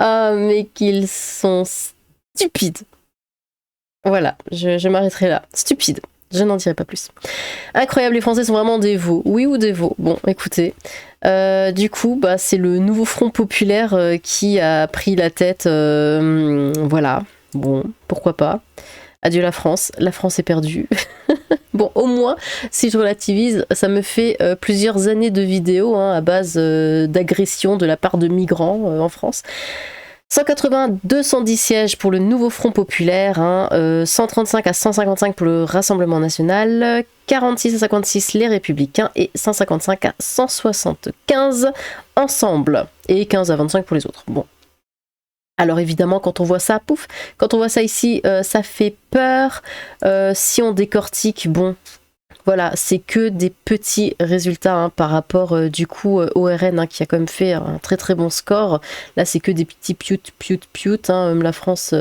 Ah, mais qu'ils sont stupides. Voilà, je m'arrêterai là. Stupide. Je n'en dirai pas plus. Incroyable, les Français sont vraiment des veaux. Oui ou des veaux? Bon, écoutez. Du coup, bah, c'est le nouveau Front Populaire qui a pris la tête. Voilà. Bon, pourquoi pas. Adieu la France est perdue. Bon, au moins, si je relativise, ça me fait plusieurs années de vidéos à base d'agression de la part de migrants en France. 180, 210 sièges pour le nouveau Front Populaire, 135 à 155 pour le Rassemblement National, 46 à 56 les Républicains et 155 à 175 ensemble, et 15 à 25 pour les autres. Bon. Alors évidemment, quand on voit ça, pouf, quand on voit ça ici, ça fait peur. Si on décortique, bon, voilà, c'est que des petits résultats par rapport du coup au RN qui a quand même fait un très très bon score. Là, c'est que des petits piut. La France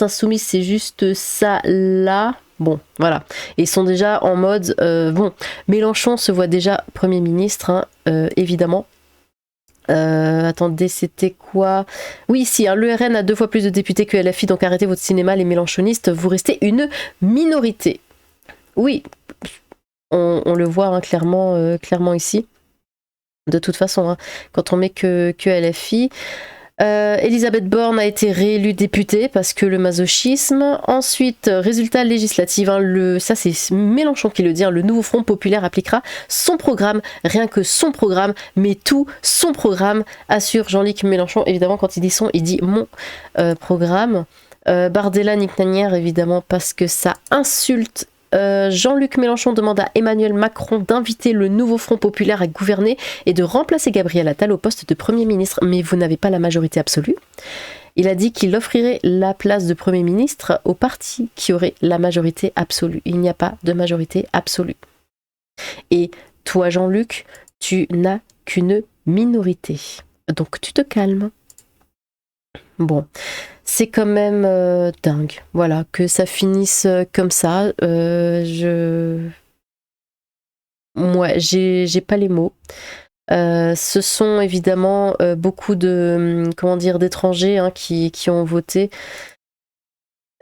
insoumise, c'est juste ça là. Bon, voilà. Et ils sont déjà en mode bon. Mélenchon se voit déjà Premier ministre, évidemment. Attendez, c'était quoi? Oui, si, le RN a 2 fois plus de députés que LFI, donc arrêtez votre cinéma, les mélenchonistes, vous restez une minorité. Oui, on le voit clairement ici. De toute façon, quand on met que LFI. Elisabeth Borne a été réélue députée parce que le masochisme. Ensuite, résultat législatif, ça c'est Mélenchon qui le dit, le nouveau Front Populaire appliquera son programme, rien que son programme, mais tout son programme, assure Jean-Luc Mélenchon. Évidemment, quand il dit son, il dit mon programme. Bardella nique Nanière, évidemment, parce que ça insulte. Jean-Luc Mélenchon demande à Emmanuel Macron d'inviter le nouveau Front Populaire à gouverner et de remplacer Gabriel Attal au poste de Premier ministre. Mais vous n'avez pas la majorité absolue. Il a dit qu'il offrirait la place de Premier ministre au parti qui aurait la majorité absolue. Il n'y a pas de majorité absolue. Et toi, Jean-Luc, tu n'as qu'une minorité. Donc tu te calmes. Bon, c'est quand même dingue, voilà, que ça finisse comme ça. Moi, j'ai pas les mots. Ce sont évidemment beaucoup de d'étrangers qui ont voté.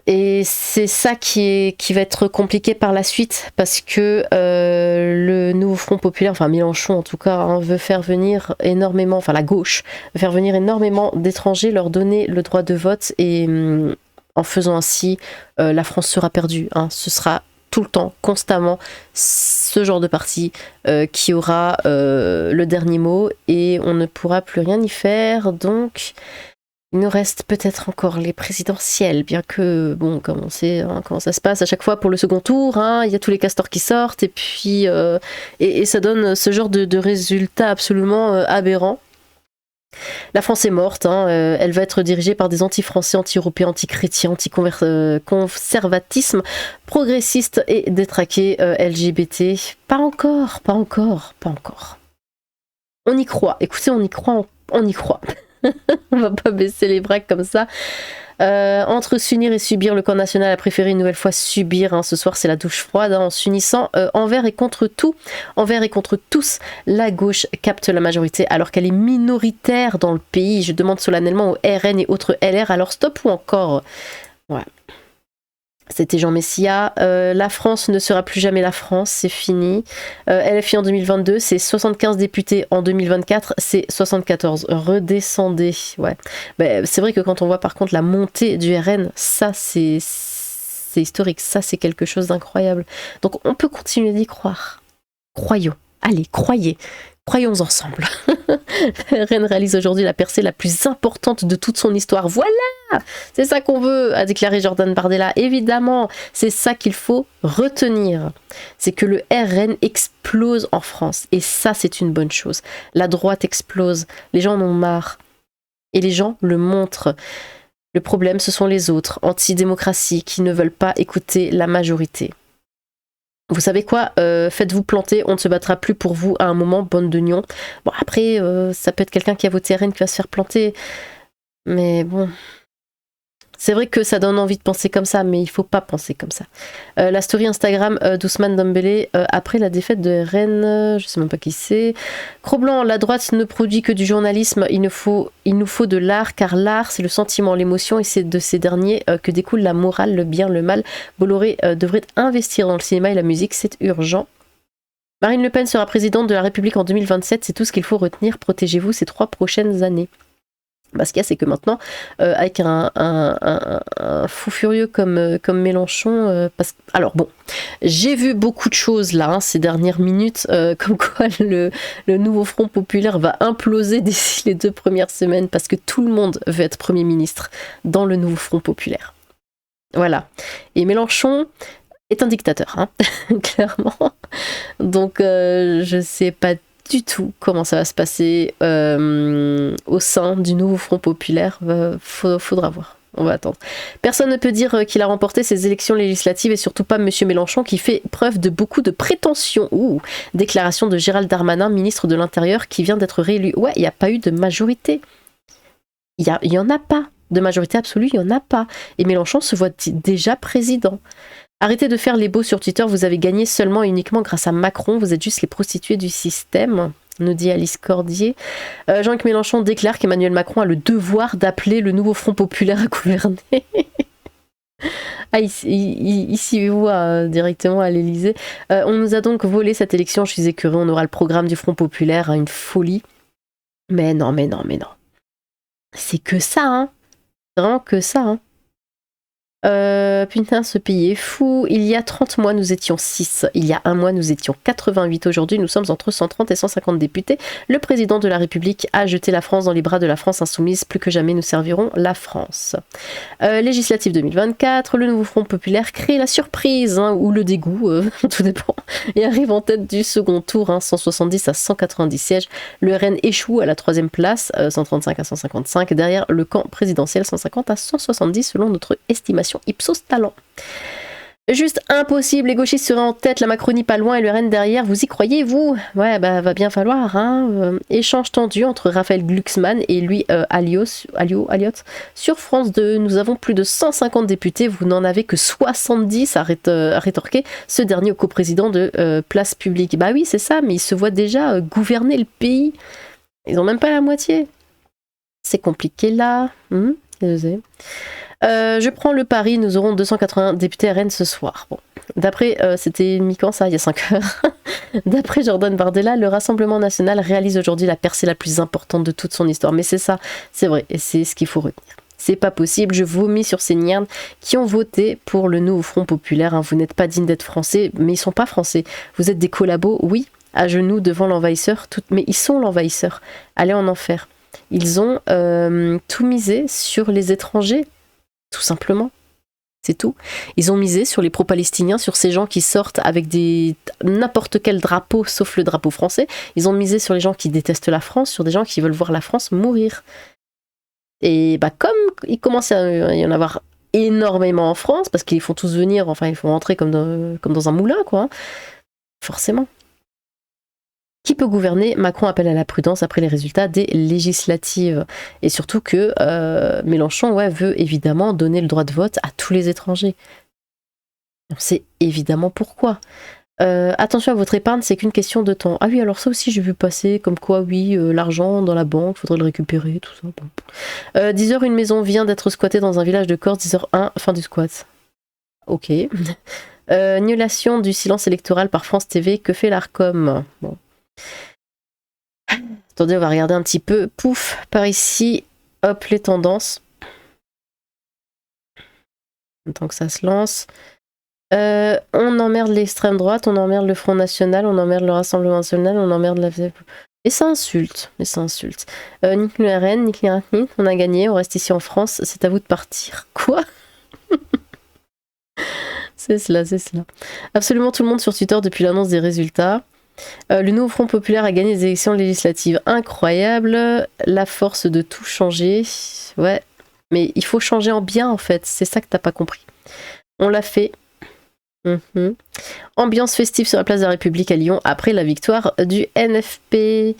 Et c'est ça qui va être compliqué par la suite, parce que le nouveau Front Populaire, enfin Mélenchon en tout cas, veut faire venir énormément, enfin la gauche, veut faire venir énormément d'étrangers, leur donner le droit de vote, et en faisant ainsi, la France sera perdue. Ce sera tout le temps, constamment, ce genre de parti qui aura le dernier mot, et on ne pourra plus rien y faire, donc... Il nous reste peut-être encore les présidentielles, bien que, bon, comme on sait comment ça se passe à chaque fois pour le second tour, il y a tous les castors qui sortent, et puis et ça donne ce genre de résultats absolument aberrants. La France est morte, elle va être dirigée par des anti-français, anti-européens, anti-chrétiens, anti-conservatisme, progressistes et détraqués LGBT. Pas encore. On y croit, écoutez, on y croit. On va pas baisser les bras comme ça. Entre s'unir et subir, le camp national a préféré une nouvelle fois subir. Ce soir, c'est la douche froide. En s'unissant envers et contre tout, envers et contre tous, la gauche capte la majorité alors qu'elle est minoritaire dans le pays. Je demande solennellement au RN et autres LR, alors stop ou encore? Ouais. C'était Jean Messia. La France ne sera plus jamais la France, c'est fini. LFI en 2022, c'est 75 députés. En 2024, c'est 74. Redescendez. Ouais. Mais c'est vrai que quand on voit par contre la montée du RN, ça c'est historique. Ça c'est quelque chose d'incroyable. Donc on peut continuer d'y croire. Croyons. Allez, croyez. Croyons ensemble. Rennes réalise aujourd'hui la percée la plus importante de toute son histoire. Voilà! C'est ça qu'on veut, a déclaré Jordan Bardella. Évidemment, c'est ça qu'il faut retenir. C'est que le RN explose en France. Et ça, c'est une bonne chose. La droite explose. Les gens en ont marre. Et les gens le montrent. Le problème, ce sont les autres, anti-démocratie, qui ne veulent pas écouter la majorité. Vous savez quoi, faites-vous planter, on ne se battra plus pour vous à un moment, bande de nions. Bon, après, ça peut être quelqu'un qui a voté RN qui va se faire planter, mais bon, C'est vrai que ça donne envie de penser comme ça, mais il faut pas penser comme ça. La story Instagram d'Ousmane Dembélé après la défaite de Rennes, je sais même pas qui c'est. Cro-Blanc, la droite ne produit que du journalisme, il nous faut de l'art, car l'art c'est le sentiment, l'émotion, et c'est de ces derniers que découle la morale, le bien, le mal. Bolloré devrait investir dans le cinéma et la musique, c'est urgent. Marine Le Pen sera présidente de la République en 2027, c'est tout ce qu'il faut retenir, protégez-vous ces 3 prochaines années. Bah, ce qu'il y a, c'est que maintenant, avec un fou furieux comme Mélenchon, alors bon, j'ai vu beaucoup de choses là, ces dernières minutes, comme quoi le nouveau Front Populaire va imploser d'ici les 2 premières semaines, parce que tout le monde veut être Premier ministre dans le nouveau Front Populaire. Voilà. Et Mélenchon est un dictateur, hein, clairement. Donc, je sais pas du tout comment ça va se passer au sein du nouveau Front Populaire. Faudra voir. On va attendre. Personne ne peut dire qu'il a remporté ces élections législatives, et surtout pas Monsieur Mélenchon, qui fait preuve de beaucoup de prétentions. Déclaration de Gérald Darmanin, ministre de l'Intérieur, qui vient d'être réélu. Ouais, il n'y a pas eu de majorité. Il y en a pas. De majorité absolue, il n'y en a pas. Et Mélenchon se voit déjà président. Arrêtez de faire les beaux sur Twitter, vous avez gagné seulement et uniquement grâce à Macron, vous êtes juste les prostituées du système, nous dit Alice Cordier. Jean-Luc Mélenchon déclare qu'Emmanuel Macron a le devoir d'appeler le nouveau Front Populaire à gouverner. Il s'y voit directement à l'Elysée. On nous a donc volé cette élection, je suis écœurée, on aura le programme du Front Populaire, une folie. Mais non. C'est que ça, hein. Vraiment que ça, hein. Putain, ce pays est fou. Il y a 30 mois, nous étions 6. Il y a 1 mois, nous étions 88. Aujourd'hui, nous sommes entre 130 et 150 députés. Le président de la République a jeté la France dans les bras de la France insoumise. Plus que jamais, nous servirons la France. Législative 2024, le nouveau Front Populaire crée la surprise, hein, ou le dégoût, tout dépend, et arrive en tête du second tour, hein, 170 à 190 sièges. Le RN échoue à la 3e place, 135 à 155. Derrière le camp présidentiel, 150 à 170 selon notre estimation Ipsos Talent. Juste impossible, les gauchistes seraient en tête, la Macronie pas loin et le RN derrière, vous y croyez vous? Ouais, bah va bien falloir, hein. Échange tendu entre Raphaël Glucksmann et lui Alliot sur France 2. Nous avons plus de 150 députés, vous n'en avez que 70 à rétorquer ce dernier au coprésident de Place Publique. Bah oui, c'est ça, mais ils se voient déjà gouverner le pays. Ils ont même pas la moitié. C'est compliqué là. Je prends le pari, nous aurons 280 députés RN ce soir. Bon. D'après, c'était mi-quand ça, il y a 5 heures. D'après Jordan Bardella, le Rassemblement National réalise aujourd'hui la percée la plus importante de toute son histoire. Mais c'est ça, c'est vrai, et c'est ce qu'il faut retenir. C'est pas possible, je vomis sur ces niards qui ont voté pour le nouveau Front Populaire. Hein. Vous n'êtes pas dignes d'être français, mais ils sont pas français. Vous êtes des collabos, oui, à genoux devant l'envahisseur, mais ils sont l'envahisseur. Allez en enfer. Ils ont tout misé sur les étrangers. Tout simplement. C'est tout. Ils ont misé sur les pro-palestiniens, sur ces gens qui sortent avec n'importe quel drapeau, sauf le drapeau français. Ils ont misé sur les gens qui détestent la France, sur des gens qui veulent voir la France mourir. Et bah comme il commence à y en avoir énormément en France, parce qu'ils font tous venir, enfin ils font rentrer comme dans un moulin, quoi. Hein. Forcément. Qui peut gouverner? Macron appelle à la prudence après les résultats des législatives. Et surtout que Mélenchon veut évidemment donner le droit de vote à tous les étrangers. On sait évidemment pourquoi. Attention à votre épargne, c'est qu'une question de temps. Ah oui, alors ça aussi j'ai vu passer, comme quoi oui, l'argent dans la banque, faudrait le récupérer, tout ça. Bon. 10h, une maison vient d'être squattée dans un village de Corse, 10h01, fin du squat. Ok. Annulation du silence électoral par France TV, que fait l'ARCOM? Bon. Attendez, on va regarder un petit peu. Pouf, par ici. Hop, les tendances. Tant que ça se lance. On emmerde l'extrême droite, on emmerde le Front National, on emmerde le Rassemblement National, on emmerde la... Et ça insulte, nique le RN, nique les RN, on a gagné, on reste ici en France, c'est à vous de partir. Quoi? C'est cela. Absolument tout le monde sur Twitter depuis l'annonce des résultats. Le nouveau Front Populaire a gagné les élections législatives. Incroyable. La force de tout changer. Ouais. Mais il faut changer en bien, en fait. C'est ça que t'as pas compris. On l'a fait. Mhm. Ambiance festive sur la place de la République à Lyon après la victoire du NFP.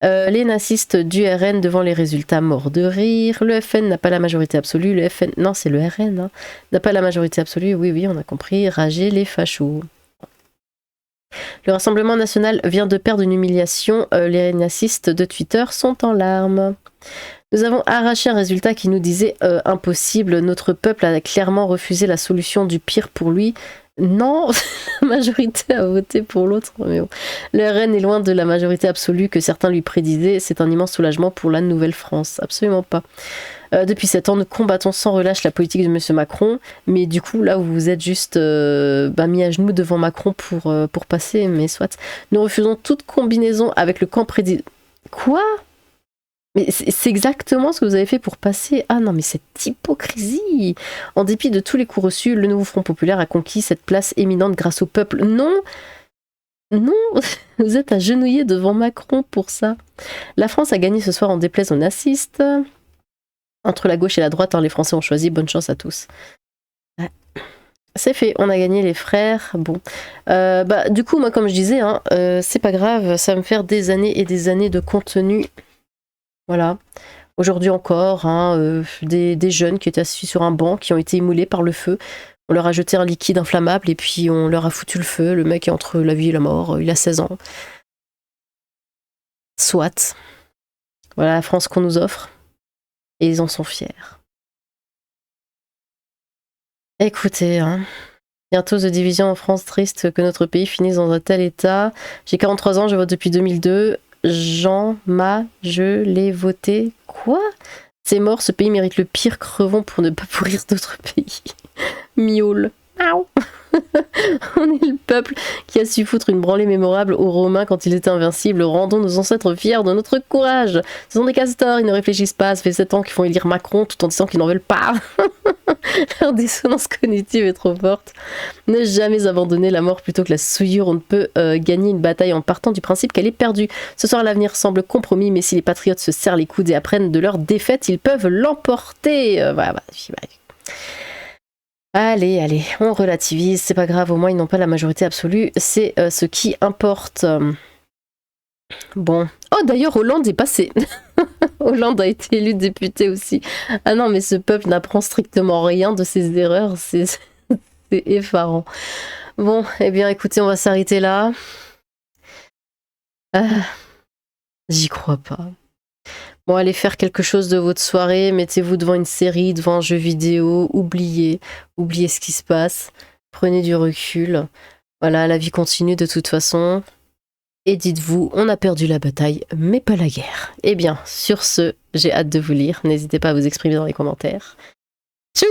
Les nazistes du RN devant les résultats morts de rire. Le FN n'a pas la majorité absolue. Le FN, non, c'est le RN, hein, n'a pas la majorité absolue. Oui, oui, on a compris. Rager les fachos. Le Rassemblement national vient de perdre une humiliation. Les nazistes de Twitter sont en larmes. Nous avons arraché un résultat qui nous disait impossible. Notre peuple a clairement refusé la solution du pire pour lui. Non, la majorité a voté pour l'autre. Mais bon. Le RN est loin de la majorité absolue que certains lui prédisaient. C'est un immense soulagement pour la Nouvelle-France. Absolument pas. Depuis 7 ans, nous combattons sans relâche la politique de M. Macron. Mais du coup, là où vous êtes juste mis à genoux devant Macron pour passer, mais soit. Nous refusons toute combinaison avec le camp prédit. Quoi ? Mais c'est exactement ce que vous avez fait pour passer. Ah non, mais cette hypocrisie! En dépit de tous les coups reçus, le nouveau Front Populaire a conquis cette place éminente grâce au peuple. Non! Non! Vous êtes agenouillés devant Macron pour ça. La France a gagné ce soir en déplaise aux nazistes. Entre la gauche et la droite, hein, les Français ont choisi. Bonne chance à tous. Ouais. C'est fait, on a gagné les frères. Bon. Du coup, moi, comme je disais, hein, c'est pas grave, ça va me faire des années et des années de contenu. Voilà. Aujourd'hui encore, hein, des jeunes qui étaient assis sur un banc, qui ont été émoulés par le feu. On leur a jeté un liquide inflammable et puis on leur a foutu le feu. Le mec est entre la vie et la mort, il a 16 ans. Soit. Voilà la France qu'on nous offre. Et ils en sont fiers. Écoutez, hein, bientôt The Division en France, triste que notre pays finisse dans un tel état. J'ai 43 ans, je vote depuis 2002. Je l'ai voté. Quoi ? C'est mort, ce pays mérite le pire, crevons pour ne pas pourrir d'autres pays. Miaule. On est le peuple qui a su foutre une branlée mémorable aux Romains quand ils étaient invincibles. Rendons nos ancêtres fiers de notre courage. Ce sont des castors, ils ne réfléchissent pas. Ça fait 7 ans qu'ils font élire Macron tout en disant qu'ils n'en veulent pas. Leur dissonance cognitive est trop forte. Ne jamais abandonner la mort plutôt que la souillure. On ne peut gagner une bataille en partant du principe qu'elle est perdue. Ce soir, l'avenir semble compromis, mais si les patriotes se serrent les coudes et apprennent de leur défaite, ils peuvent l'emporter. Allez, on relativise, c'est pas grave, au moins ils n'ont pas la majorité absolue, c'est ce qui importe. Bon. Oh, d'ailleurs, Hollande est passé. Hollande a été élu député aussi. Ah non, mais ce peuple n'apprend strictement rien de ses erreurs, c'est effarant. Bon, eh bien, écoutez, on va s'arrêter là. J'y crois pas. Bon, allez faire quelque chose de votre soirée, mettez-vous devant une série, devant un jeu vidéo, oubliez ce qui se passe, prenez du recul. Voilà, la vie continue de toute façon. Et dites-vous, on a perdu la bataille, mais pas la guerre. Eh bien, sur ce, j'ai hâte de vous lire. N'hésitez pas à vous exprimer dans les commentaires. Tchou!